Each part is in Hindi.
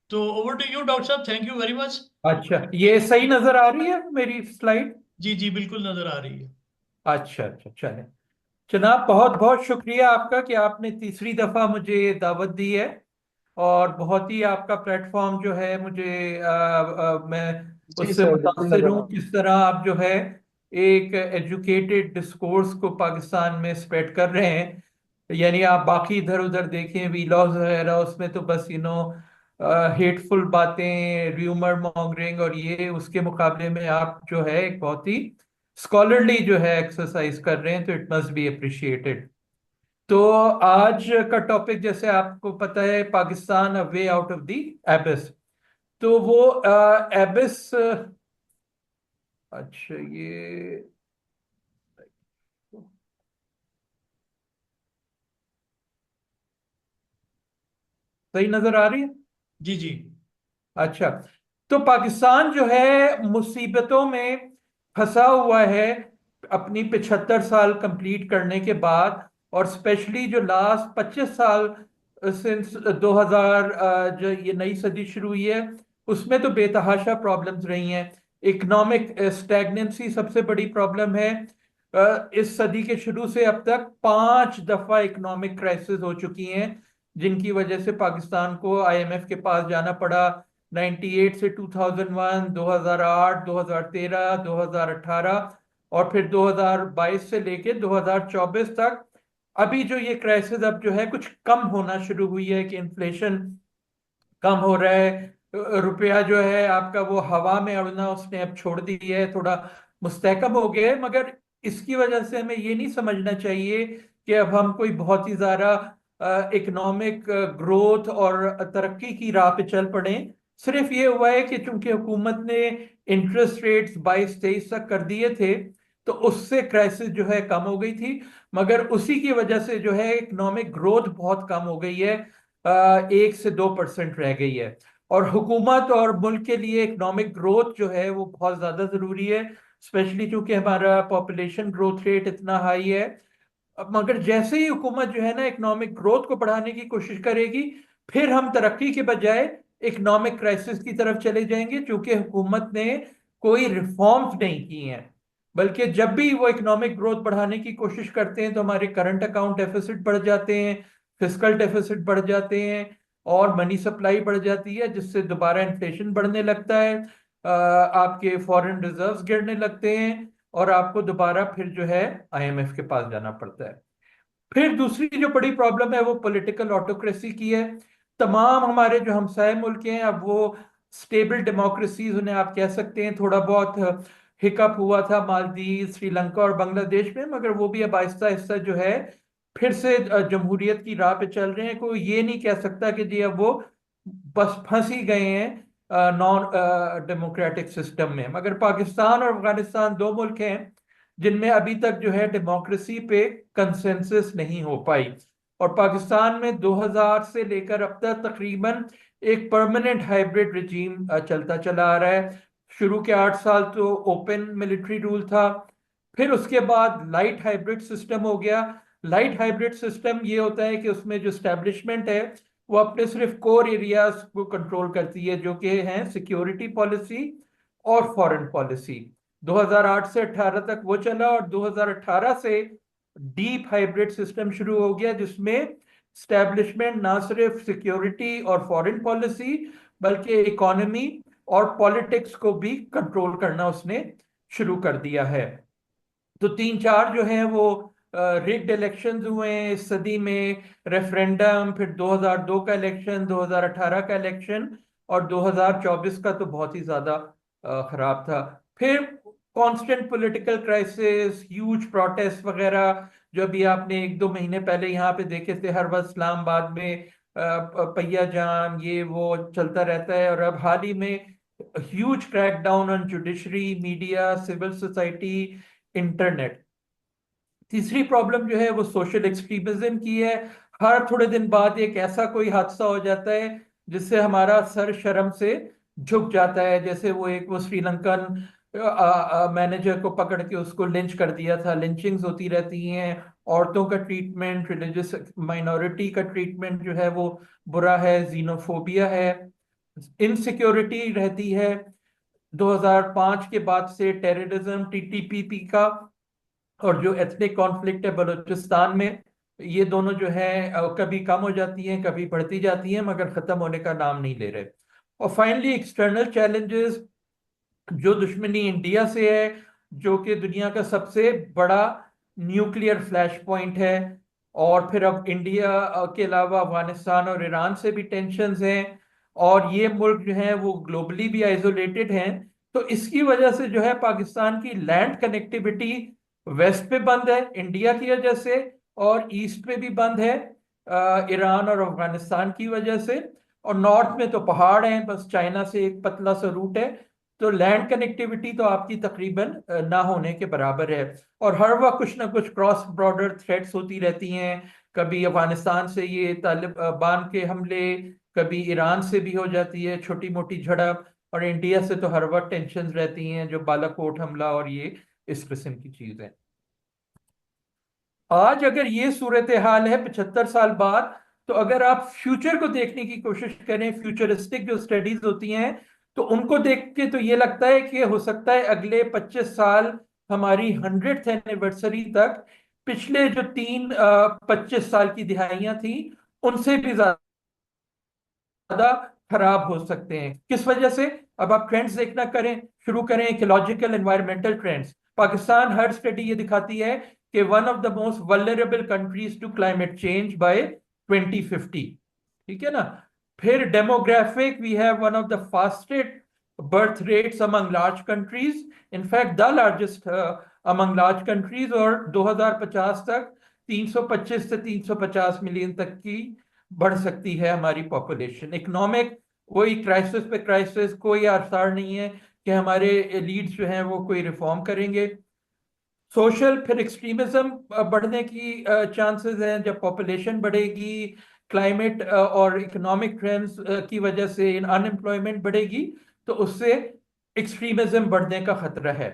तो ओवर टू यू डॉक्टर साहब, थैंक यू वेरी मच। अच्छा, ये सही नजर आ रही है मेरी स्लाइड? जी जी, बिल्कुल नजर आ रही है। अच्छा अच्छा, चले। जनाब, बहुत बहुत शुक्रिया आपका कि आपने तीसरी दफा मुझे दावत दी है। और बहुत ही आपका प्लेटफॉर्म जो है मुझे मैं जी उससे सर, बिल्कुल मुतासिर नजर आ हूँ रहा है। किस तरह आप जो है एक एजुकेटेड डिस्कोर्स को पाकिस्तान में स्प्रेड कर रहे हैं। यानी आप बाकी इधर उधर देखें वीलॉग वगैरह, उसमें तो बस हेटफुल बातें, र्यूमर मॉन्गरिंग, और ये उसके मुकाबले में आप जो है एक बहुत ही स्कॉलरली जो है एक्सरसाइज कर रहे हैं, तो इट मस्ट बी अप्रिशिएटेड। तो आज का टॉपिक, जैसे आपको पता है, Pakistan a way out of the abyss. तो वो एबिस, अच्छा ये सही नजर आ रही है? जी जी। अच्छा, तो पाकिस्तान जो है मुसीबतों में फंसा हुआ है अपनी 75 साल कंप्लीट करने के बाद। और स्पेशली जो लास्ट 25 साल सिंस 2000 जो ये नई सदी शुरू हुई है, उसमें तो बेतहाशा प्रॉब्लम्स रही हैं। इकोनॉमिक स्टैग्नेंसी सबसे बड़ी प्रॉब्लम है। इस सदी के शुरू से अब तक 5 दफा इकोनॉमिक क्राइसिस हो चुकी हैं, जिनकी वजह से पाकिस्तान को आईएमएफ के पास जाना पड़ा। 98 से 2001, 2008, 2013, 2018, और फिर 2022 से लेके 2024 तक। अभी जो ये क्राइसिस अब जो है कुछ कम होना शुरू हुई है कि इन्फ्लेशन कम हो रहा है। रुपया जो है आपका वो हवा में उड़ना उसने अब छोड़ दी है, थोड़ा मुस्तहकम हो गया है। मगर इसकी वजह से हमें ये नहीं समझना चाहिए कि अब हम कोई बहुत ही ज्यादा इकोनॉमिक ग्रोथ और तरक्की की राह पे चल पड़े। सिर्फ ये हुआ है कि चूंकि हुकूमत ने इंटरेस्ट रेट्स 22-23 तक कर दिए थे, तो उससे क्राइसिस जो है कम हो गई थी। मगर उसी की वजह से जो है इकोनॉमिक ग्रोथ बहुत कम हो गई है, 1 से 2% रह गई है। और हुकूमत और मुल्क के लिए इकोनॉमिक ग्रोथ जो है वो बहुत ज्यादा जरूरी है, स्पेशली क्योंकि हमारा पॉपुलेशन ग्रोथ रेट इतना हाई है। अब मगर जैसे ही हुकूमत जो है ना इकोनॉमिक ग्रोथ को बढ़ाने की कोशिश करेगी, फिर हम तरक्की के बजाय इकोनॉमिक क्राइसिस की तरफ चले जाएंगे, क्योंकि हुकूमत ने कोई रिफॉर्म्स नहीं की हैं। बल्कि जब भी वो इकोनॉमिक ग्रोथ बढ़ाने की कोशिश करते हैं तो हमारे करंट अकाउंट डेफिसिट बढ़ जाते हैं, फिस्कल डेफिसिट बढ़ जाते हैं, और मनी सप्लाई बढ़ जाती है, जिससे दोबारा इन्फ्लेशन बढ़ने लगता है। आपके फॉरेन रिजर्व्स गिरने लगते हैं, और आपको दोबारा फिर जो है आईएमएफ के पास जाना पड़ता है। फिर दूसरी जो बड़ी प्रॉब्लम है वो पॉलिटिकल ऑटोक्रेसी की है। तमाम हमारे जो हमसाय मुल्क हैं, अब वो स्टेबल डेमोक्रेसीज उन्हें आप कह सकते हैं। थोड़ा बहुत हिकअप हुआ था मालदीव, श्रीलंका और बांग्लादेश में, मगर वो भी अब आहिस्ता आहिस्ता जो है फिर से जमहूरियत की राह पे चल रहे हैं। कोई ये नहीं कह सकता कि जी अब वो बस फंस ही गए हैं नॉन डेमोक्रेटिक सिस्टम में। मगर पाकिस्तान और अफगानिस्तान दो मुल्क हैं जिनमें अभी तक जो है डेमोक्रेसी पे कंसेंसस नहीं हो पाई। और पाकिस्तान में 2000 से लेकर अब तक तकरीबन एक परमानेंट हाइब्रिड रिजीम चलता चला आ रहा है। शुरू के 8 साल तो ओपन मिलिट्री रूल था, फिर उसके बाद लाइट हाइब्रिड सिस्टम हो गया। लाइट हाइब्रिड सिस्टम ये होता है कि उसमें जो स्टैब्लिशमेंट है वो अपने सिर्फ कोर एरियाज को कंट्रोल करती है, जो कि हैं सिक्योरिटी पॉलिसी और फॉरेन पॉलिसी। 2008 से 18 तक वो चला, और 2018 से डीप हाइब्रिड सिस्टम शुरू हो गया, जिसमें स्टैब्लिशमेंट ना सिर्फ सिक्योरिटी और फॉरेन पॉलिसी, बल्कि इकोनॉमी और पॉलिटिक्स को भी कंट्रोल करना उसने शुरू कर दिया है। तो तीन चार जो है वो रिग्ड इलेक्शंस हुए हैं इस सदी में। रेफरेंडम, फिर 2002 का इलेक्शन, 2018 का इलेक्शन, और 2024 का तो बहुत ही ज्यादा खराब था। फिर constant political crisis, huge protest वगैरह, जो अभी आपने 1-2 महीने पहले यहाँ पे देखे थे, हर वक्त इस्लामाबाद में पहिया जाम, ये वो चलता रहता है। और अब हाल ही में huge crackdown on judiciary, media, civil society, internet. तीसरी प्रॉब्लम जो है वो सोशल एक्सट्रीमिज्म की है। हर थोड़े दिन बाद एक ऐसा कोई हादसा हो जाता है जिससे हमारा सर शर्म से झुक जाता है। जैसे वो श्रीलंकन मैनेजर को पकड़ के उसको लिंच कर दिया था। लिंचिंग्स होती रहती हैं। औरतों का ट्रीटमेंट, रिलीजियस माइनॉरिटी का ट्रीटमेंट जो है वो बुरा है, जीनोफोबिया है। इनसिक्योरिटी रहती है 2005 के बाद से, टेररिज्म, टीटीपीपी का, और जो एथनिक कॉन्फ्लिक्ट है बलूचिस्तान में, ये दोनों जो है कभी कम हो जाती हैं कभी बढ़ती जाती हैं, मगर खत्म होने का नाम नहीं ले रहे। और फाइनली एक्सटर्नल चैलेंजेस, जो दुश्मनी इंडिया से है, जो कि दुनिया का सबसे बड़ा न्यूक्लियर फ्लैश पॉइंट है, और फिर अब इंडिया के अलावा अफगानिस्तान और ईरान से भी टेंशन्स हैं, और ये मुल्क जो है वो ग्लोबली भी आइसोलेटेड हैं। तो इसकी वजह से जो है पाकिस्तान की लैंड कनेक्टिविटी वेस्ट पे बंद है इंडिया की वजह से, और ईस्ट पे भी बंद है ईरान और अफगानिस्तान की वजह से, और नॉर्थ में तो पहाड़ हैं, बस चाइना से एक पतला सा रूट है। तो लैंड कनेक्टिविटी तो आपकी तकरीबन ना होने के बराबर है। और हर वक्त कुछ ना कुछ क्रॉस बॉर्डर थ्रेट्स होती रहती हैं, कभी अफगानिस्तान से ये तालिबान के हमले, कभी ईरान से भी हो जाती है छोटी मोटी झड़प, और इंडिया से तो हर वक्त टेंशन रहती हैं, जो बालाकोट हमला और ये इस किस्म की चीजें। आज अगर ये सूरत हाल है 75 साल बाद, तो अगर आप फ्यूचर को देखने की कोशिश करें, फ्यूचरिस्टिक जो स्टडीज होती हैं, तो उनको देख के तो ये लगता है कि हो सकता है अगले 25 साल, हमारी 100th एनिवर्सरी तक, पिछले जो 25 साल की दिहाइयां थी उनसे भी ज्यादा खराब हो सकते हैं। किस वजह से? अब आप ट्रेंड्स देखना शुरू करें, इकोलॉजिकल एनवायरमेंटल ट्रेंड्स। पाकिस्तान, हर स्टडी ये दिखाती है कि one of the most vulnerable countries to climate change by 2050। ठीक है ना? फिर demographic, we have one of the fastest birth rates among large countries, in fact the largest among large countries, और 2050 तक 325 से 350 मिलियन तक की बढ़ सकती है हमारी पॉपुलेशन। इकोनॉमिक, कोई क्राइसिस पे क्राइसिस, कोई आसार नहीं है कि हमारे लीड्स जो हैं वो कोई रिफॉर्म करेंगे। सोशल, फिर एक्सट्रीमिज्म बढ़ने की चांसेस हैं जब पॉपुलेशन बढ़ेगी, क्लाइमेट और इकोनॉमिक ट्रेंड्स की वजह से अनएम्प्लॉयमेंट बढ़ेगी, तो उससे एक्सट्रीमिज्म बढ़ने का खतरा है।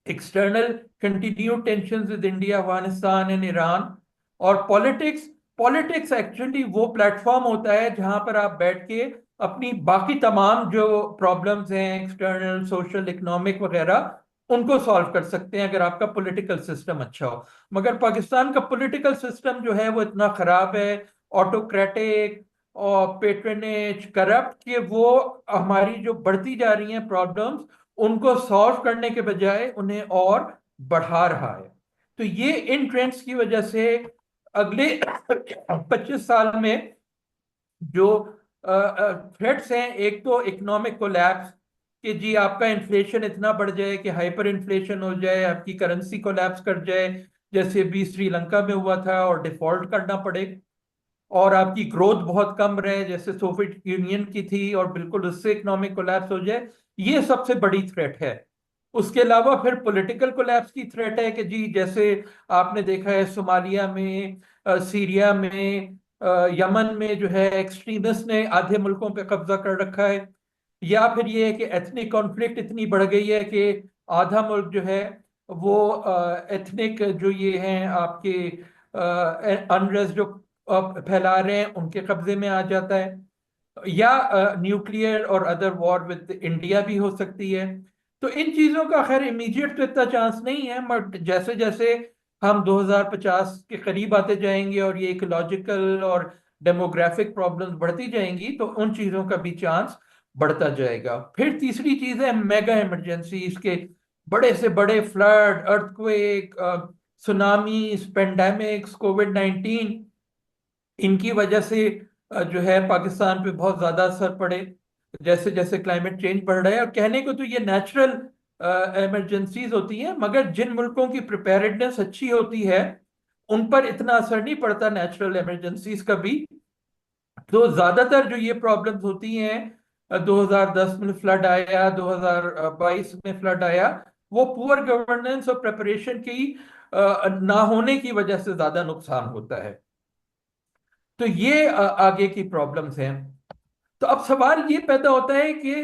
External continued tension with India, Afghanistan and Iran. और पॉलिटिक्स, पॉलिटिक्स एक्चुअली वो प्लेटफॉर्म होता है जहां पर आप बैठ के अपनी बाकी तमाम जो प्रॉब्लम्स हैं, एक्सटर्नल, सोशल, इकोनॉमिक वगैरह, उनको सॉल्व कर सकते हैं अगर आपका पॉलिटिकल सिस्टम अच्छा हो। मगर पाकिस्तान का पॉलिटिकल सिस्टम जो है वो इतना खराब है, ऑटोक्रेटिक और पेट्रनेज, करप्ट, कि वो हमारी जो बढ़ती जा रही हैं प्रॉब्लम्स, उनको सॉल्व करने के बजाय उन्हें और बढ़ा रहा है। तो ये इन ट्रेंड्स की वजह से अगले 25 साल में जो थ्रेट्स हैं, एक तो इकोनॉमिक कोलैप्स, कि जी आपका इन्फ्लेशन इतना बढ़ जाए कि हाइपर इन्फ्लेशन हो जाए, आपकी करेंसी कोलैप्स कर जाए, जैसे अभी श्रीलंका में हुआ था, और डिफॉल्ट करना पड़े, और आपकी ग्रोथ बहुत कम रहे जैसे सोवियत यूनियन की थी, और बिल्कुल उससे इकोनॉमिक कोलैप्स हो जाए। ये सबसे बड़ी थ्रेट है। उसके अलावा फिर पॉलिटिकल कोलैप्स की थ्रेट है कि जी जैसे आपने देखा है सोमालिया में, सीरिया में, यमन में जो है एक्सट्रीमिस्ट ने आधे मुल्कों पे कब्जा कर रखा है। या फिर ये है कि एथनिक कॉन्फ्लिक्ट इतनी बढ़ गई है कि आधा मुल्क जो है वो एथनिक जो ये हैं आपके अनरेस्ट जो फैला रहे हैं उनके कब्जे में आ जाता है। या न्यूक्लियर और अदर वॉर विद इंडिया भी हो सकती है। तो इन चीजों का खैर इमीडिएट तो इतना चांस नहीं है, बट जैसे जैसे हम 2050 के करीब आते जाएंगे और ये इकोलॉजिकल और डेमोग्राफिक प्रॉब्लम्स बढ़ती जाएंगी, तो उन चीजों का भी चांस बढ़ता जाएगा। फिर तीसरी चीज है मेगा इमरजेंसी, इसके बड़े से बड़े फ्लड, अर्थक्वेक, सुनामीज, पेंडेमिक्स, कोविड-19, इनकी वजह से जो है पाकिस्तान पे बहुत ज्यादा असर पड़े, जैसे जैसे क्लाइमेट चेंज बढ़ रहा है। और कहने को तो ये नेचुरल इमरजेंसीज होती हैं, मगर जिन मुल्कों की प्रिपेयर्डनेस अच्छी होती है उन पर इतना असर नहीं पड़ता नेचुरल इमरजेंसीज का भी। तो ज्यादातर जो ये प्रॉब्लम्स होती हैं, 2010 में फ्लड आया, 2022 में फ्लड आया, वो पुअर गवर्नेंस और प्रिपरेशन की ना होने की वजह से ज्यादा नुकसान होता है। तो ये आगे की प्रॉब्लम्स हैं। तो अब सवाल ये पैदा होता है कि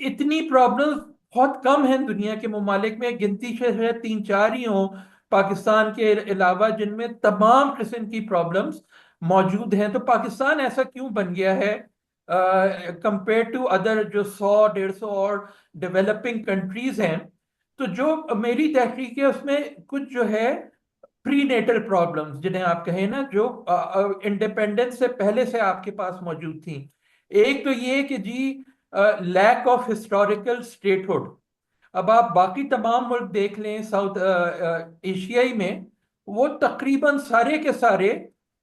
इतनी प्रॉब्लम्स बहुत कम हैं दुनिया के ममालिक में, गिनती से शायद 3-4 ही हों पाकिस्तान के अलावा जिनमें तमाम किस्म की प्रॉब्लम्स मौजूद हैं। तो पाकिस्तान ऐसा क्यों बन गया है कंपेयर टू अदर जो 100-150 और डेवलपिंग कंट्रीज हैं। तो जो मेरी तहकीक है उसमें कुछ जो है प्री नेटल प्रॉब्लम्स जिन्हें आप कहें ना, जो इंडिपेंडेंस से पहले से आपके पास मौजूद थी। एक तो ये कि जी लैक ऑफ हिस्टोरिकल स्टेटहुड। अब आप बाकी तमाम मुल्क देख लें साउथ एशियाई में, वो तकरीबन सारे के सारे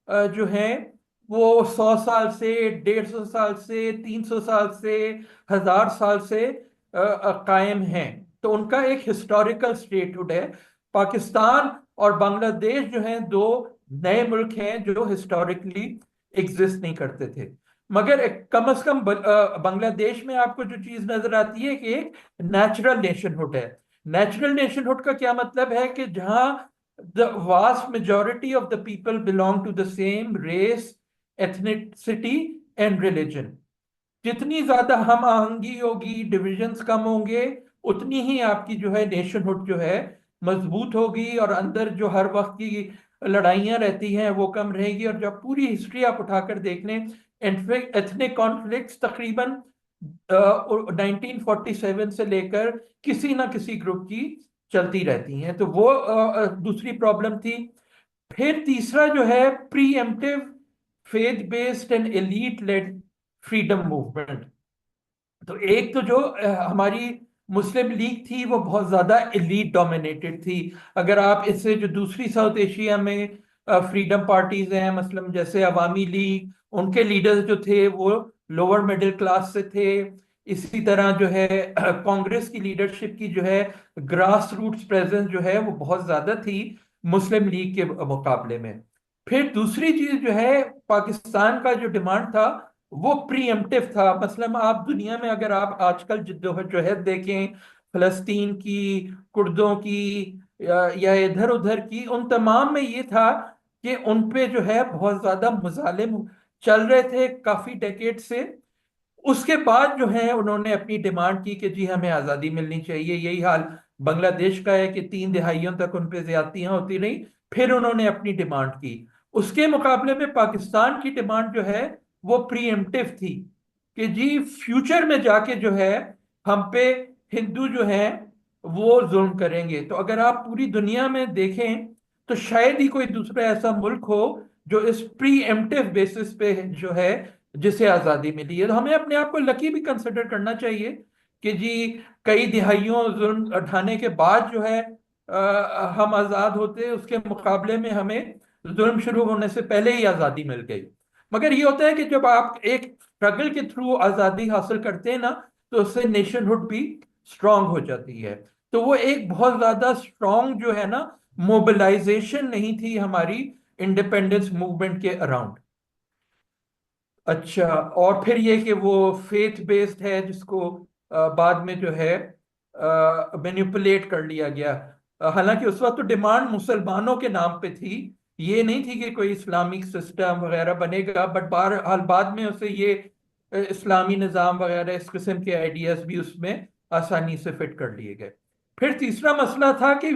जो हैं वो 100 साल से, 150 साल से, 300 साल से, 1000 साल से कायम हैं। तो उनका एक हिस्टोरिकल स्टेटहुड है। पाकिस्तान और बांग्लादेश जो हैं दो नए मुल्क हैं जो हिस्टोरिकली एग्जिस्ट नहीं करते थे। मगर कम से कम बांग्लादेश में आपको जो चीज नजर आती है कि एक नेचुरल नेशनहुड है। नेचुरल नेशनहुड का क्या मतलब है कि जहां the vast majority of the people belong to the same race, ethnicity and religion. जितनी ज्यादा हम आहंगी होगी, डिविजन्स कम होंगे, उतनी ही आपकी जो है नेशनहुड जो है मजबूत होगी, और अंदर जो हर वक्त की लड़ाइयां रहती हैं वो कम रहेगी। और जब पूरी हिस्ट्री आप उठाकर देख लें, एथनिक कॉन्फ्लिक्ट्स तकरीबन 1947 से लेकर किसी ना किसी ग्रुप की चलती रहती हैं। तो वो दूसरी प्रॉब्लम थी। फिर तीसरा जो है preemptive faith based and elite led freedom movement. तो एक तो जो हमारी मुस्लिम लीग थी वो बहुत ज्यादा एलीट डोमिनेटेड थी। अगर आप इससे जो दूसरी साउथ एशिया में फ्रीडम पार्टीज हैं, मसलन जैसे अवामी लीग, उनके लीडर्स जो थे वो लोअर मिडिल क्लास से थे। इसी तरह जो है कांग्रेस की लीडरशिप की जो है ग्रास रूट्स प्रेजेंस जो है वो बहुत ज्यादा थी मुस्लिम लीग के मुकाबले में। फिर दूसरी चीज जो है, पाकिस्तान का जो डिमांड था वो प्रीएम्प्टिव था। मसलन आप दुनिया में अगर आप आजकल जद्दोजहद देखें, फलस्तीन की, कुर्दों की, या इधर उधर की, उन तमाम में ये था कि उन पे जो है बहुत ज्यादा मुजालिम चल रहे थे काफी डेकेड से। उसके बाद जो है उन्होंने अपनी डिमांड की कि जी हमें आज़ादी मिलनी चाहिए। यही हाल बांग्लादेश का है कि 3 दिहाइयों तक उन पे ज्यादतियां होती रही। फिर उन्होंने अपनी डिमांड की। उसके मुकाबले में पाकिस्तान की डिमांड जो है वो प्रीएम्प्टिव थी कि जी फ्यूचर में जाके जो है हम पे हिंदू जो है वो जुल्म करेंगे। तो अगर आप पूरी दुनिया में देखें तो शायद ही कोई दूसरा ऐसा मुल्क हो जो इस प्रीएम्प्टिव बेसिस पे जो है जिसे आज़ादी मिली है। तो हमें अपने आप को लकी भी कंसिडर करना चाहिए कि जी कई दिहाइयों जुल्म उठाने के बाद जो है हम आज़ाद होते, उसके मुकाबले में हमें जुल्म शुरू होने से पहले ही आज़ादी मिल गई। मगर ये होता है कि जब आप एक स्ट्रगल के थ्रू आज़ादी हासिल करते हैं ना, तो उससे नेशनहुड भी स्ट्रांग हो जाती है। तो वो एक बहुत ज्यादा स्ट्रांग जो है ना मोबिलाइजेशन नहीं थी हमारी इंडिपेंडेंस मूवमेंट के अराउंड। अच्छा, और फिर ये कि वो फेथ बेस्ड है जिसको बाद में जो है मैनिपुलेट कर लिया गया। हालांकि उस वक्त तो डिमांड मुसलमानों के नाम पे थी, ये नहीं थी कि कोई इस्लामिक सिस्टम वगैरह बनेगा। बट बहरहाल बाद में उसे ये इस्लामी निज़ाम वगैरह इस किस्म के आइडियाज भी उसमें आसानी से फिट कर लिए गए। फिर तीसरा मसला था कि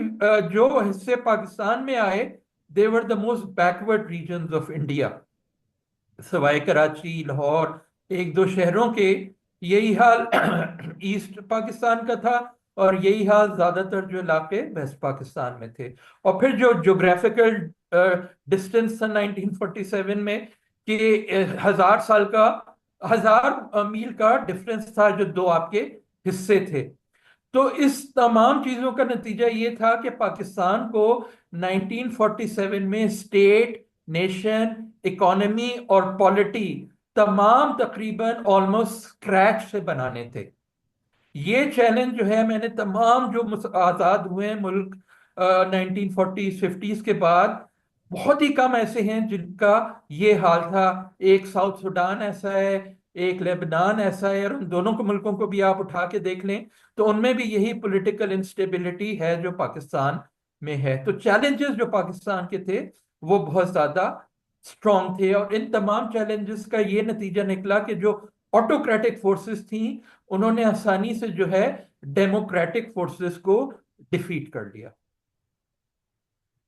जो हिस्से पाकिस्तान में आए, they were the most backward regions of India. सवाए कराची, लाहौर, एक दो शहरों के यही हाल ईस्ट पाकिस्तान का था, और यही हाल ज्यादातर जो इलाके वेस्ट पाकिस्तान में थे। और फिर जो ज्योग्राफिकल डिस्टेंस था 1947 में कि 1000 साल का, 1000 मील का डिफरेंस था जो दो आपके हिस्से थे। तो इस तमाम चीजों का नतीजा ये था कि पाकिस्तान को 1947 में स्टेट, नेशन, इकोनॉमी और पॉलिटी तमाम तकरीबन ऑलमोस्ट स्क्रैच से बनाने थे। ये चैलेंज जो है मैंने तमाम जो आज़ाद हुए हैं मुल्क 1940s 50s के बाद, बहुत ही कम ऐसे हैं जिनका ये हाल था। एक साउथ सुडान ऐसा है, एक लेबनान ऐसा है, और उन दोनों को मुल्कों को भी आप उठा के देख लें तो उनमें भी यही पॉलिटिकल इंस्टेबिलिटी है जो पाकिस्तान में है। तो चैलेंजेस जो पाकिस्तान के थे वो बहुत ज्यादा स्ट्रॉन्ग थे, और इन तमाम चैलेंजेस का ये नतीजा निकला कि जो ऑटोक्रेटिक फोर्सेस थी उन्होंने आसानी से जो है डेमोक्रेटिक फोर्सेस को डिफीट कर लिया।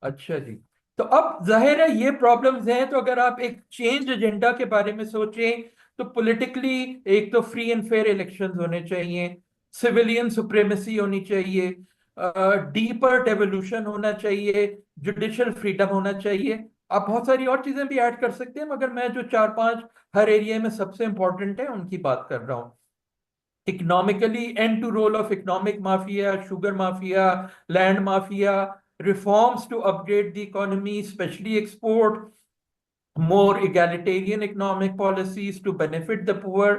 अच्छा जी। तो अब जाहिर है ये प्रॉब्लम्स हैं। तो अगर आप एक चेंज एजेंडा के बारे में सोचें तो पॉलिटिकली एक तो फ्री एंड फेयर इलेक्शंस होने चाहिए, सिविलियन सुप्रीमेसी होनी चाहिए, डीपर डेवोल्यूशन होना चाहिए, जुडिशियल फ्रीडम होना चाहिए। आप बहुत सारी और चीजें भी ऐड कर सकते हैं, मगर मैं जो चार पांच हर एरिया में सबसे इंपॉर्टेंट है उनकी बात कर रहा हूँ। Economically and to role of economic mafia, sugar mafia, land mafia, reforms to upgrade the economy, specially export, more egalitarian economic policies to benefit the poor,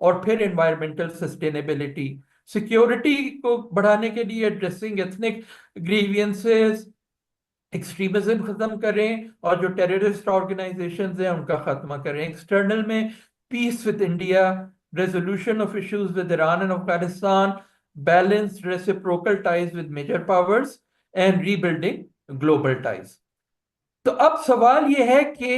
और फिर environmental sustainability, security को बढ़ाने के लिए addressing ethnic grievances, एक्सट्रीमिज्म खत्म करें, और जो टेररिस्ट ऑर्गेनाइजेशंस हैं उनका खात्मा करें। एक्सटर्नल में peace with India, resolution of issues with Iran and Afghanistan, balanced reciprocal ties with major powers, and rebuilding global ties. तो अब सवाल ये है कि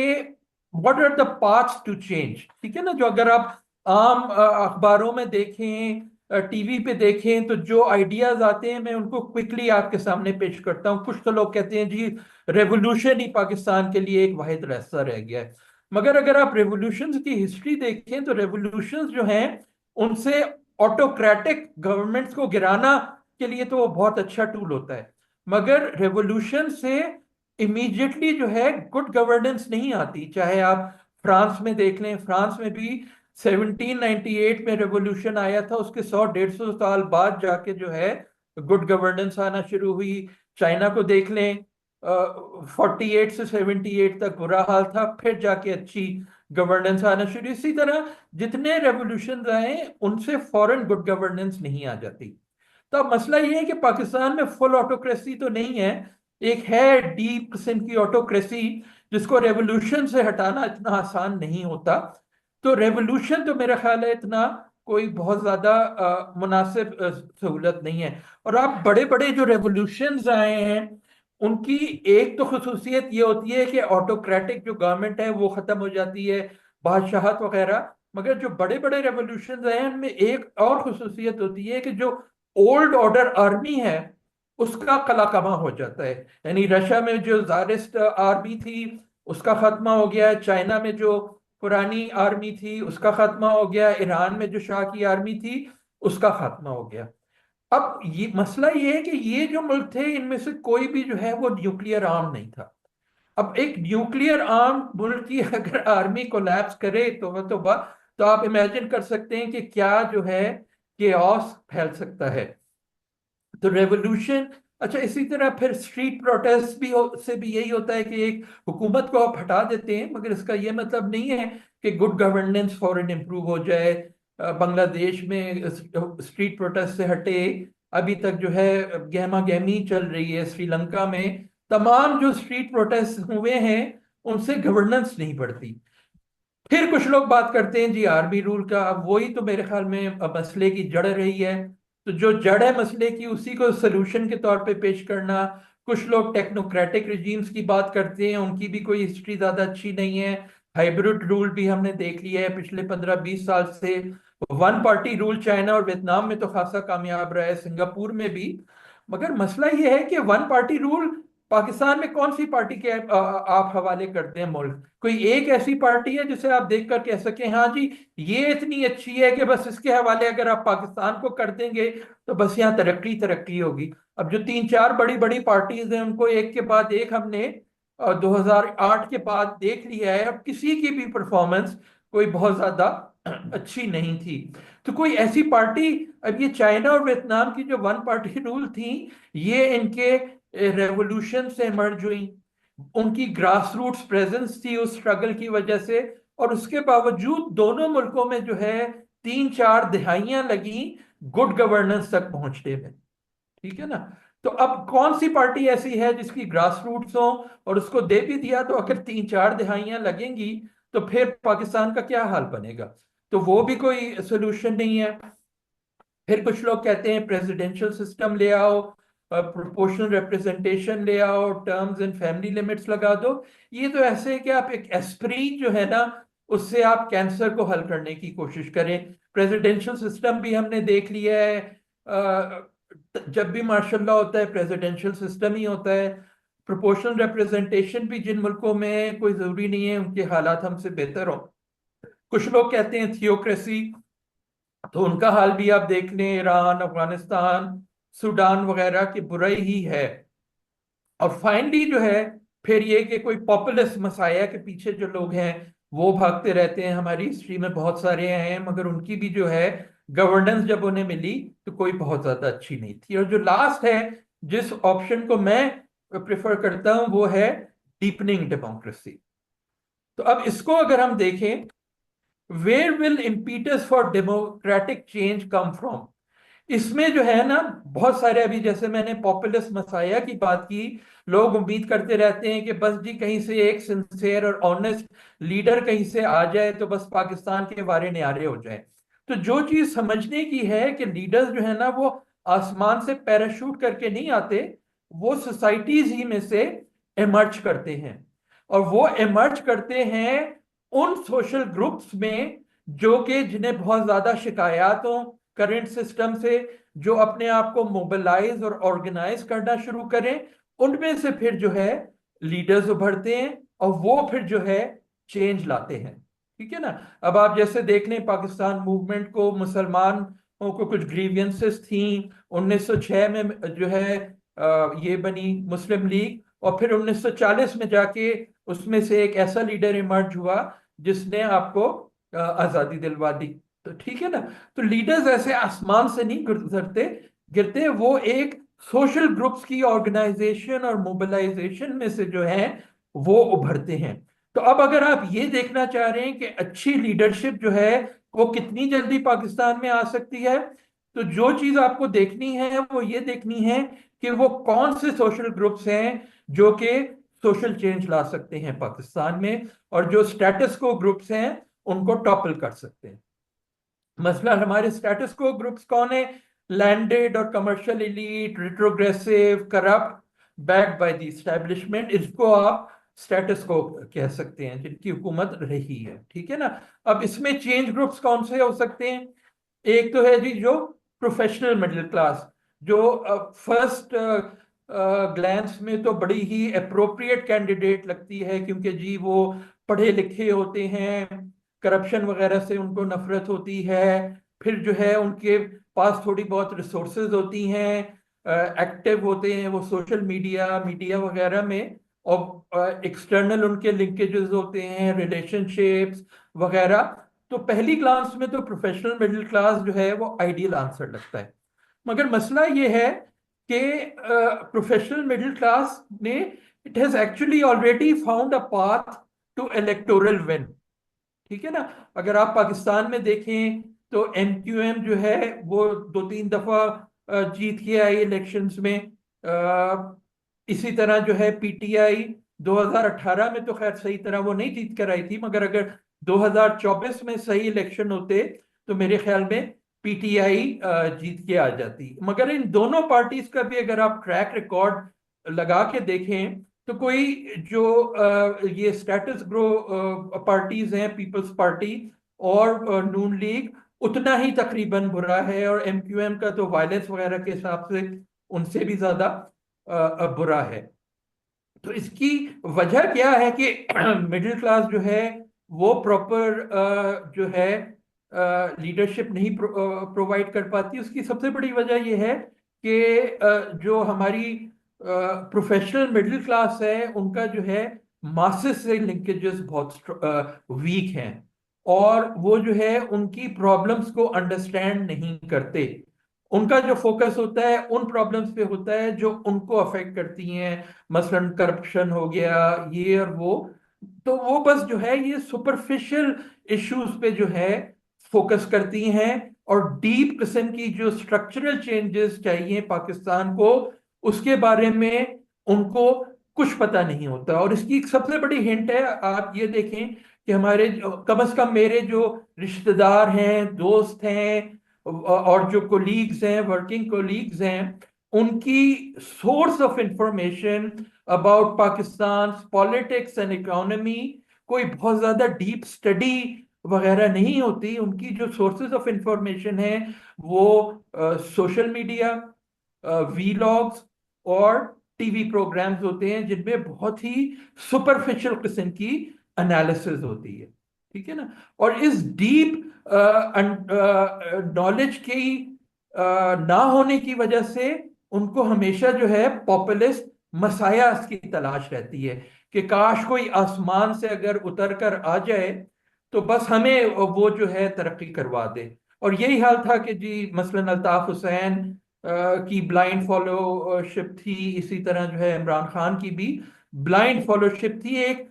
what are the paths to change, ठीक है ना। जो अगर आप आम अखबारों में देखें, टीवी पे देखें, तो जो आइडियाज आते हैं मैं उनको क्विकली आपके सामने पेश करता हूँ। कुछ तो लोग कहते हैं जी रेवोल्यूशन ही पाकिस्तान के लिए एक वाहिद रास्ता रह गया है, मगर अगर आप रेवोल्यूशंस की हिस्ट्री देखें तो रेवोल्यूशंस जो हैं उनसे ऑटोक्रेटिक गवर्नमेंट्स को गिराना के लिए तो वो बहुत अच्छा टूल होता है, मगर रेवोल्यूशन से इमीडिएटली जो है गुड गवर्नेंस नहीं आती। चाहे आप फ्रांस में देख लें, फ्रांस में भी 1798 में रेवोल्यूशन आया था, उसके 100-150 साल बाद जाके जो है गुड गवर्नेंस आना शुरू हुई। चाइना को देख लें, 48 से 78 तक बुरा हाल था, फिर जाके अच्छी गवर्नेंस आना शुरू। इसी तरह जितने रेवोल्यूशन आए उनसे फॉरेन गुड गवर्नेंस नहीं आ जाती। तो अब मसला ये है कि पाकिस्तान में फुल ऑटोक्रेसी तो नहीं है, एक है डीप किस्म की ऑटोक्रेसी जिसको रेवोल्यूशन से हटाना इतना आसान नहीं होता। तो रेवोल्यूशन तो मेरा ख्याल है इतना कोई बहुत ज्यादा मुनासिब सहूलत नहीं है। और आप बड़े बड़े जो रेवोल्यूशंस आए हैं उनकी एक तो खसूसियत ये होती है कि ऑटोक्रेटिक जो गवर्नमेंट है वो खत्म हो जाती है, बादशाहत वगैरह। मगर जो बड़े बड़े रेवोल्यूशंस आए हैं उनमें एक और खसूसियत होती है कि जो ओल्ड ऑर्डर आर्मी है उसका कलाकमा हो जाता है। यानी रशिया में जो जारिस्ट आर्मी थी उसका खात्मा हो गया, चाइना में जो पुरानी आर्मी थी उसका खात्मा हो गया, ईरान में जो शाह की आर्मी थी उसका खात्मा हो गया। अब ये मसला ये है कि ये जो मुल्क थे इनमें से कोई भी जो है वो न्यूक्लियर आर्म नहीं था। अब एक न्यूक्लियर आर्म मुल्क की अगर आर्मी कोलैप्स करे तो आप इमेजिन कर सकते हैं कि क्या जो है केओस फैल सकता है। तो रेवोल्यूशन, अच्छा इसी तरह फिर स्ट्रीट प्रोटेस्ट भी से भी यही होता है कि एक हुकूमत को आप हटा देते हैं, मगर इसका ये मतलब नहीं है कि गुड गवर्नेंस फौरन इम्प्रूव हो जाए। बांग्लादेश में स्ट्रीट प्रोटेस्ट से हटे, अभी तक जो है गहमा गहमी चल रही है। श्रीलंका में तमाम जो स्ट्रीट प्रोटेस्ट हुए हैं उनसे गवर्नेंस नहीं बढ़ती। फिर कुछ लोग बात करते हैं जी आर्मी रूल का, अब वही तो मेरे ख्याल में मसले की जड़ रही है। तो जो जड़ है मसले की उसी को सोल्यूशन के तौर पे पेश करना। कुछ लोग टेक्नोक्रेटिक रिजीम्स की बात करते हैं, उनकी भी कोई हिस्ट्री ज्यादा अच्छी नहीं है। हाइब्रिड रूल भी हमने देख लिया है पिछले 15-20 साल से। वन पार्टी रूल चाइना और वियतनाम में तो खासा कामयाब रहा है, सिंगापुर में भी। मगर मसला ये है कि वन पार्टी रूल पाकिस्तान में कौन सी पार्टी के आप हवाले करते हैं मुल्क? कोई एक ऐसी पार्टी है जिसे आप देखकर कह सकें हाँ जी ये इतनी अच्छी है कि बस इसके हवाले अगर आप पाकिस्तान को कर देंगे तो बस यहाँ तरक्की तरक्की होगी? अब जो 3-4 बड़ी बड़ी पार्टीज हैं उनको एक के बाद एक हमने 2008 के बाद देख लिया है, अब किसी की भी परफॉर्मेंस कोई बहुत ज्यादा अच्छी नहीं थी। तो कोई ऐसी पार्टी, अब ये चाइना और वियतनाम की जो वन पार्टी रूल थी ये इनके रेवोल्यूशन से इमर्ज हुई, उनकी ग्रास रूट्स प्रेजेंस थी उस स्ट्रगल की वजह से, और उसके बावजूद दोनों मुल्कों में जो है 3-4 दिहाइयां लगी गुड गवर्नेंस तक पहुंचने में। ठीक है ना। तो अब कौन सी पार्टी ऐसी है जिसकी ग्रास रूट्स हो और उसको दे भी दिया, तो अगर 3-4 दिहाइयां लगेंगी तो फिर पाकिस्तान का क्या हाल बनेगा? तो वो भी कोई सोल्यूशन नहीं है। फिर कुछ लोग कहते हैं प्रेसिडेंशियल सिस्टम ले आओ, प्रोपोर्शनल रिप्रेजेंटेशन ले आओ, टर्म्स एंड फैमिली लिमिट्स लगा दो। ये तो ऐसे है कि आप एक एस्प्रीन जो है ना उससे आप कैंसर को हल करने की कोशिश करें। प्रेसिडेंशियल सिस्टम भी हमने देख लिया है, जब भी मार्शल लॉ होता है प्रेसिडेंशियल सिस्टम ही होता है। प्रोपोर्शनल रिप्रेजेंटेशन भी जिन मुल्कों में कोई जरूरी नहीं है उनके हालात हमसे बेहतर हो, कुछ लोग कहते हैं थियोक्रेसी, तो उनका हाल भी आप देख लें, ईरान, अफगानिस्तान, सूडान वगैरह की बुराई ही है। और फाइनली जो है फिर ये कि कोई पॉपुलिस्ट मसाया के पीछे जो लोग हैं वो भागते रहते हैं। हमारी हिस्ट्री में बहुत सारे हैं, मगर उनकी भी जो है गवर्नेंस जब उन्हें मिली तो कोई बहुत ज्यादा अच्छी नहीं थी। और जो लास्ट है, जिस ऑप्शन को मैं प्रेफर करता हूं, वो है डीपनिंग डेमोक्रेसी। तो अब इसको अगर हम देखें, where will impetus for democratic change come from, इसमें जो है ना बहुत सारे, अभी जैसे मैंने पॉपुलिस्ट मसाया की बात की, लोग उम्मीद करते रहते हैं कि बस जी कहीं से एक सिंसियर और ऑनेस्ट लीडर कहीं से आ जाए तो बस पाकिस्तान के वारे न्यारे हो जाए। तो जो चीज समझने की है कि लीडर्स जो है ना वो आसमान से पैराशूट करके नहीं आते, वो सोसाइटीज ही में से इमर्ज करते हैं। और वो इमर्ज करते हैं उन सोशल ग्रुप्स में जो कि जिन्हें बहुत ज्यादा शिकायत हो करंट सिस्टम से, जो अपने आप को मोबिलाइज और ऑर्गेनाइज करना शुरू करें, उनमें से फिर जो है लीडर्स उभरते हैं और वो फिर जो है चेंज लाते हैं। ठीक है ना। अब आप जैसे देख लें पाकिस्तान मूवमेंट को, मुसलमानों को कुछ ग्रीवियंसेस थी, 1906 में जो है ये बनी मुस्लिम लीग, और फिर 1940 में जाके उसमें से एक ऐसा लीडर इमर्ज हुआ जिसने आपको आजादी दिलवा दी। तो ठीक है ना। तो लीडर्स ऐसे आसमान से नहीं गुजरते गिरते, वो एक सोशल ग्रुप्स की ऑर्गेनाइजेशन और मोबिलाइजेशन में से जो है वो उभरते हैं। तो अब अगर आप ये देखना चाह रहे हैं कि अच्छी लीडरशिप जो है वो कितनी जल्दी पाकिस्तान में आ सकती है, तो जो चीज आपको देखनी है वो ये देखनी है कि वो कौन से सोशल ग्रुप्स हैं जो कि सोशल चेंज ला सकते हैं पाकिस्तान में, और जो स्टेटस को ग्रुप्स हैं उनको टॉपल कर सकते हैं। मसला हमारे स्टेटस को ग्रुप्स कौन है? लैंडेड और commercial elite, retrogressive, corrupt, backed by the establishment, इसको आप स्टेटस को कह सकते हैं, जिनकी हुकूमत रही है। ठीक है ना। अब इसमें चेंज ग्रुप्स कौन से हो सकते हैं? एक तो है जी जो प्रोफेशनल मिडिल क्लास, जो फर्स्ट ग्लैंस में तो बड़ी ही अप्रोप्रिएट कैंडिडेट लगती है, क्योंकि जी वो पढ़े लिखे होते हैं, करप्शन वगैरह से उनको नफरत होती है, फिर जो है उनके पास थोड़ी बहुत रिसोर्सेज होती हैं, एक्टिव होते हैं वो सोशल मीडिया मीडिया वगैरह में, और एक्सटर्नल उनके लिंकेजेस होते हैं, रिलेशनशिप्स वगैरह। तो पहली क्लास में तो प्रोफेशनल मिडिल क्लास जो है वो आइडियल आंसर लगता है। मगर मसला ये है कि प्रोफेशनल मिडिल क्लास ने, it has actually already found a path to electoral win. ठीक है ना। अगर आप पाकिस्तान में देखें तो एमक्यूएम जो है वो 2-3 दफा जीत के आई इलेक्शंस में। इसी तरह जो है पीटीआई 2018 में तो खैर सही तरह वो नहीं जीत कर आई थी, मगर अगर 2024 में सही इलेक्शन होते तो मेरे ख्याल में पीटीआई जीत के आ जाती। मगर इन दोनों पार्टीज का भी अगर आप ट्रैक रिकॉर्ड लगा के देखें तो कोई जो ये स्टेटस ग्रो पार्टीज हैं, पीपल्स पार्टी और नून लीग, उतना ही तकरीबन बुरा है, और एमक्यूएम का तो वायलेंस वगैरह के हिसाब से उनसे भी ज्यादा बुरा है। तो इसकी वजह क्या है कि मिडिल क्लास जो है वो प्रॉपर जो है लीडरशिप नहीं प्रोवाइड कर पाती। उसकी सबसे बड़ी वजह ये है कि जो हमारी प्रोफेशनल मिडिल क्लास है उनका जो है मासेस से लिंकेजेस बहुत वीक हैं, और वो जो है उनकी प्रॉब्लम्स को अंडरस्टैंड नहीं करते। उनका जो फोकस होता है उन प्रॉब्लम्स पे होता है जो उनको अफेक्ट करती हैं, मसलन करप्शन हो गया, ये और वो। तो वो बस जो है ये सुपरफिशियल इश्यूज पे जो है फोकस करती हैं, और डीप किस्म की जो स्ट्रक्चरल चेंजेस चाहिए पाकिस्तान को, उसके बारे में उनको कुछ पता नहीं होता। और इसकी एक सबसे बड़ी हिंट है, आप ये देखें कि हमारे कम से कम मेरे जो रिश्तेदार हैं, दोस्त हैं, और जो कोलीग्स हैं, वर्किंग कोलीग्स हैं, उनकी source of information about Pakistan politics and economy कोई बहुत ज्यादा डीप स्टडी वगैरह नहीं होती। उनकी जो सोर्सेज ऑफ इंफॉर्मेशन है वो सोशल मीडिया, वीलॉग्स और टीवी प्रोग्राम्स होते हैं, जिनमें बहुत ही सुपरफिशियल किस्म की एनालिसिस होती है। ठीक है ना। और इस डीप नॉलेज की ना होने की वजह से उनको हमेशा जो है पॉपुलिस्ट मसायास की तलाश रहती है कि काश कोई आसमान से अगर उतर कर आ जाए तो बस हमें वो जो है तरक्की करवा दे। और यही हाल था कि जी मसलन अल्ताफ हुसैन की ब्लाइंड फॉलोशिप थी, इसी तरह जो है इमरान खान की भी ब्लाइंड फॉलोशिप थी। एक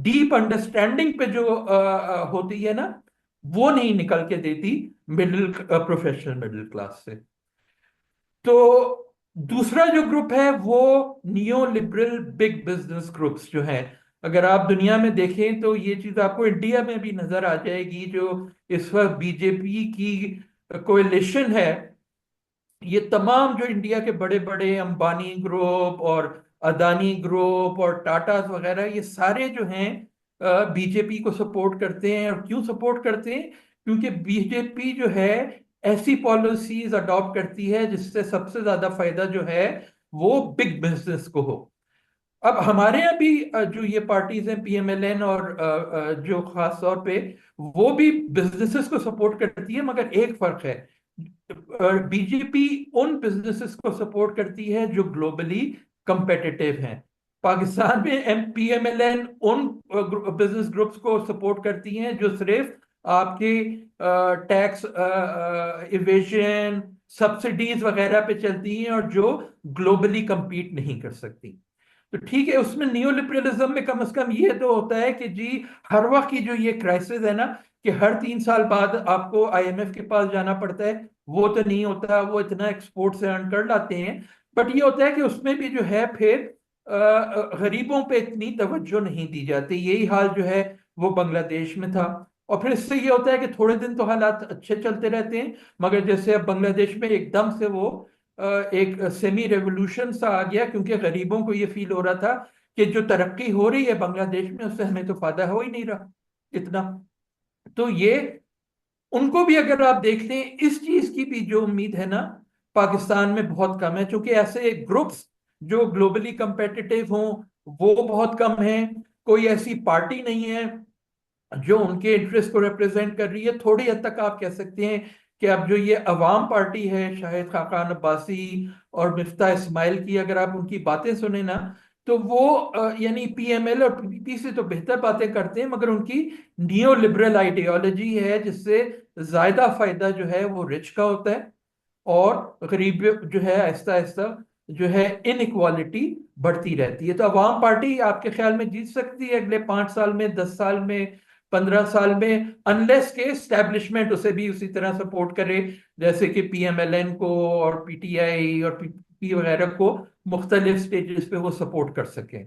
डीप अंडरस्टैंडिंग पे जो होती है ना, वो नहीं निकल के देती मिडिल प्रोफेशनल मिडिल क्लास से। तो दूसरा जो ग्रुप है वो neo liberal big business groups जो हैं। अगर आप दुनिया में देखें तो ये चीज आपको इंडिया में भी नजर आ जाएगी। जो इस वक्त बीजेपी की कोalition है, ये तमाम जो इंडिया के बड़े बड़े अंबानी ग्रुप और अदानी ग्रुप और टाटा वगैरह, ये सारे जो हैं बीजेपी को सपोर्ट करते हैं। और क्यों सपोर्ट करते हैं? क्योंकि बीजेपी जो है ऐसी पॉलिसीज अडॉप्ट करती है जिससे सबसे ज्यादा फायदा जो है वो बिग बिजनेस को हो। अब हमारे यहाँ भी जो ये पार्टीज हैं पीएमएलएन और जो खास तौर पे वो भी बिजनेसेस को सपोर्ट करती है, मगर एक फर्क है। बीजेपी उन बिजनेसेस को सपोर्ट करती है जो ग्लोबली कंपेटिटिव हैं। पाकिस्तान में पीएमएलएन उन बिजनेस ग्रुप्स को सपोर्ट करती हैं जो सिर्फ आपके टैक्स इवेजन सब्सिडीज वगैरह पे चलती हैं और जो ग्लोबली compete नहीं कर सकती। तो ठीक है, उसमें नियो लिबरलिज्म में कम से कम ये तो होता है कि जी हर वक्त की जो ये क्राइसिस है ना, कि हर 3 साल बाद आपको आईएमएफ के पास जाना पड़ता है, वो तो नहीं होता। वो इतना एक्सपोर्ट से अर्न कर लाते हैं। बट ये होता है कि उसमें भी जो है फिर गरीबों पे इतनी तवज्जो नहीं दी जाती। यही हाल जो है वो बांग्लादेश में था। और फिर इससे ये होता है कि थोड़े दिन तो हालात अच्छे चलते रहते हैं, मगर जैसे अब बांग्लादेश में एकदम से वो एक सेमी रेवोल्यूशन सा आ गया, क्योंकि गरीबों को ये फील हो रहा था कि जो तरक्की हो रही है बांग्लादेश में उससे हमें तो फायदा हो ही नहीं रहा इतना। तो ये उनको भी अगर आप देख लें, इस चीज की भी जो उम्मीद है ना, पाकिस्तान में बहुत कम है। क्योंकि ऐसे ग्रुप्स जो ग्लोबली कंपेटिटिव हों वो बहुत कम है। कोई ऐसी पार्टी नहीं है जो उनके इंटरेस्ट को रिप्रेजेंट कर रही है। थोड़ी हद तक आप कह सकते हैं कि अब जो ये अवाम पार्टी है, शाहिद खाकान अब्बासी और मिफ्ता इस्माइल की, अगर आप उनकी बातें सुने ना, तो वो यानी पीएमएल और पीपीपी से तो बेहतर बातें करते हैं, मगर उनकी नियो लिबरल आइडियोलॉजी है जिससे ज्यादा फायदा जो है वो रिच का होता है और गरीब जो है आहिस्ता आहिस्ता जो है इनइक्वालिटी बढ़ती रहती है। तो अवाम पार्टी आपके ख्याल में जीत सकती है अगले 5 साल में, 10 साल में, 15 साल में, अनलेस के स्टैब्लिशमेंट उसे भी उसी तरह सपोर्ट करे जैसे कि पीएमएलएन को और पीटीआई और पीपीपी वगैरह को मुख्तलिफ स्टेजेस पे वो सपोर्ट कर सकें।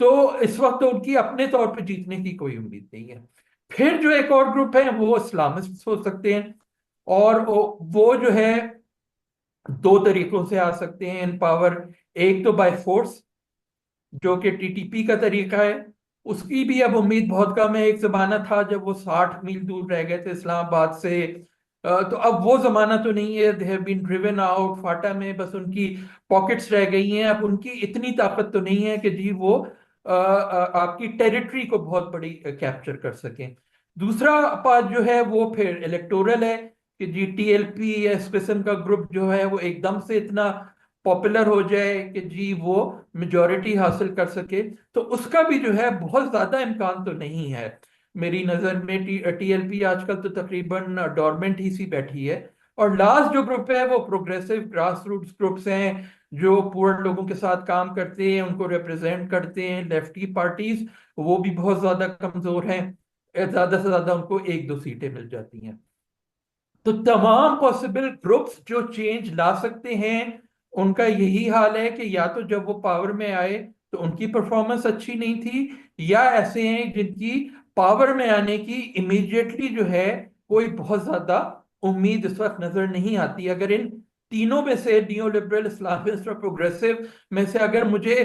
तो इस वक्त तो उनकी अपने तौर पे जीतने की कोई उम्मीद नहीं है। फिर जो एक और ग्रुप है वो इस्लामिस्ट हो सकते हैं। और वो जो है दो तरीकों से आ सकते हैं इन पावर। एक तो बाय फोर्स, जो कि टीटीपी का तरीका है। उसकी भी अब उम्मीद बहुत कम है। एक जमाना था जब वो 60 मील दूर रह गए थे इस्लामाबाद से। तो अब वो जमाना तो नहीं है। They have been driven out. FATA में बस उनकी पॉकेट्स रह गई हैं। अब उनकी इतनी ताकत तो नहीं है कि जी वो आपकी टेरिटरी को बहुत बड़ी कैप्चर कर सकें। दूसरा पार्ट जो है वो फिर इलेक्टोरल है कि जी टीएलपी या इस किस्म का ग्रुप जो है वो एकदम से इतना पॉपुलर हो जाए कि जी वो मेजॉरिटी हासिल कर सके। तो उसका भी जो है बहुत ज्यादा इम्कान तो नहीं है मेरी नजर में। टीएलपी आजकल तो तकरीबन डोरमेंट ही सी बैठी है। और लास्ट जो ग्रुप है वो प्रोग्रेसिव ग्रास रूट्स ग्रुप्स हैं जो पुअर लोगों के साथ काम करते हैं, उनको रिप्रेजेंट करते हैं, लेफ्टी पार्टीज। वो भी बहुत ज्यादा कमजोर हैं। ज्यादा से ज्यादा उनको 1-2 सीटें मिल जाती हैं। तो तमाम पॉसिबल ग्रुप्स जो चेंज ला सकते हैं उनका यही हाल है कि या तो जब वो पावर में आए तो उनकी परफॉर्मेंस अच्छी नहीं थी, या ऐसे हैं जिनकी पावर में आने की इमीडिएटली जो है कोई बहुत ज्यादा उम्मीद इस वक्त नजर नहीं आती। अगर इन तीनों में से नियो लिबरल, इस्लामिस्ट और प्रोग्रेसिव में से अगर मुझे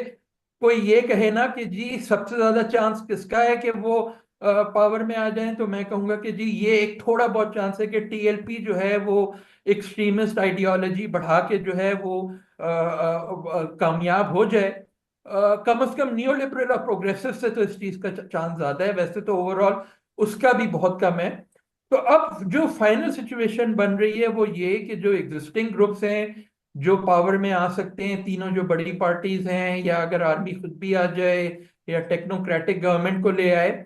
कोई ये कहे ना कि जी सबसे ज्यादा चांस किसका है कि वो पावर में आ जाएं, तो मैं कहूंगा कि जी ये एक थोड़ा बहुत चांस है कि टीएलपी जो है वो एक्सट्रीमिस्ट आइडियोलॉजी बढ़ा के जो है वो कामयाब हो जाए। कम से कम नियो लिबरल और प्रोग्रेसिव से तो इस चीज का चांस ज्यादा है। वैसे तो ओवरऑल उसका भी बहुत कम है। तो अब जो फाइनल सिचुएशन बन रही है वो ये कि जो एग्जिस्टिंग ग्रुप्स हैं जो पावर में आ सकते हैं, तीनों जो बड़ी पार्टीज हैं, या अगर आर्मी खुद भी आ जाए या टेक्नोक्रेटिक गवर्नमेंट को ले आए,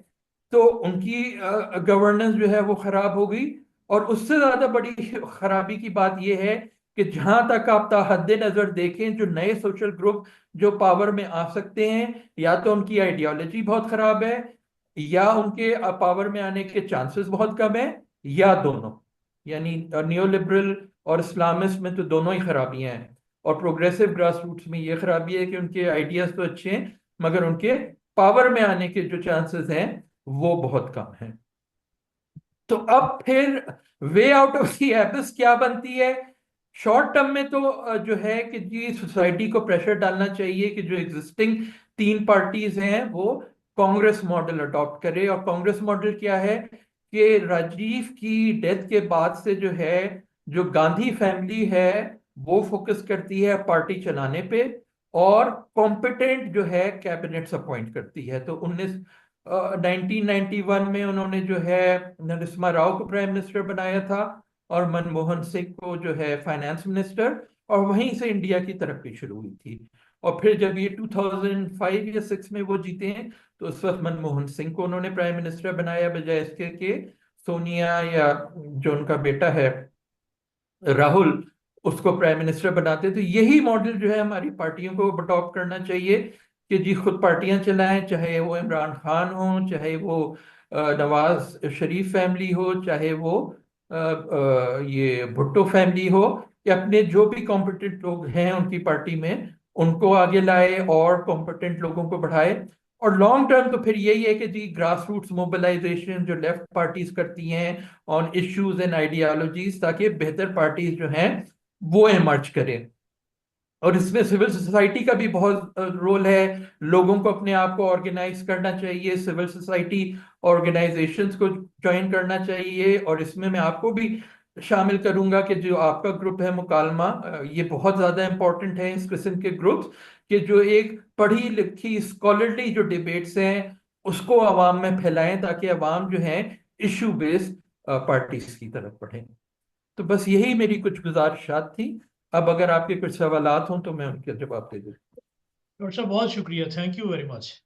तो उनकी गवर्नेंस जो है वो खराब हो गई। और उससे ज्यादा बड़ी खराबी की बात यह है कि जहां तक आप हद नजर देखें, जो नए सोशल ग्रुप जो पावर में आ सकते हैं, या तो उनकी आइडियोलॉजी बहुत खराब है, या उनके पावर में आने के चांसेस बहुत कम है, या दोनों। यानी नियो लिबरल और इस्लामिस्ट में तो दोनों ही खराबियां हैं। और प्रोग्रेसिव ग्रास रूट्स में ये खराबी है कि उनके आइडियाज तो अच्छे हैं, मगर उनके पावर में आने के जो चांसेस हैं वो बहुत कम हैं। तो अब फिर वे आउट ऑफ दी एबिस क्या बनती है? शॉर्ट टर्म में तो जो है कि जी सोसाइटी को प्रेशर डालना चाहिए कि जो एग्जिस्टिंग तीन पार्टीज हैं वो कांग्रेस मॉडल अडॉप्ट करे। और कांग्रेस मॉडल क्या है कि राजीव की डेथ के बाद से जो है, जो गांधी फैमिली है वो फोकस करती है पार्टी चलाने पे, और कॉम्पिटेंट जो है कैबिनेट्स अपॉइंट करती है। तो 1991 में उन्होंने जो है नरसिम्हा राव को प्राइम मिनिस्टर बनाया था, और मनमोहन सिंह को जो है फाइनेंस मिनिस्टर। और वहीं से इंडिया की तरक्की शुरू हुई थी। और फिर जब ये 2005 या 6 में वो जीते हैं, तो उस वक्त मनमोहन सिंह को उन्होंने प्राइम मिनिस्टर बनाया, बजाय इसके कि सोनिया या जो उनका बेटा है राहुल उसको प्राइम मिनिस्टर बनाते। तो यही मॉडल जो है हमारी पार्टियों को अडॉप्ट करना चाहिए कि जी खुद पार्टियां चलाएं, चाहे वो इमरान खान हो, चाहे वो नवाज शरीफ फैमिली हो, चाहे वो ये भुट्टो फैमिली हो, कि अपने जो भी कॉम्पिटेंट लोग हैं उनकी पार्टी में उनको आगे लाए और कॉम्पिटेंट लोगों को बढ़ाए। और लॉन्ग टर्म तो फिर यही है कि जी ग्रास रूट्स मोबिलाइजेशन जो लेफ्ट पार्टीज करती हैं ऑन इश्यूज एंड आइडियालॉजीज, ताकि बेहतर पार्टीज जो हैं वो इमर्ज करें। और इसमें सिविल सोसाइटी का भी बहुत रोल है। लोगों को अपने आप को ऑर्गेनाइज करना चाहिए, सिविल सोसाइटी ऑर्गेनाइजेशंस को ज्वाइन करना चाहिए। और इसमें मैं आपको भी शामिल करूंगा कि जो आपका ग्रुप है मुकालमा, ये बहुत ज्यादा इंपॉर्टेंट है इस किस्म के ग्रुप्स, कि जो एक पढ़ी लिखी स्कॉलरली जो डिबेट्स हैं उसको आवाम में फैलाएं, ताकि आवाम जो है इशू बेस्ड पार्टीज की तरफ बढ़े। तो बस यही मेरी कुछ गुजारिशात थी। अब अगर आपके कुछ सवालात हों तो मैं उनके जवाब दे दूँ। डॉक्टर साहब बहुत शुक्रिया, थैंक यू वेरी मच।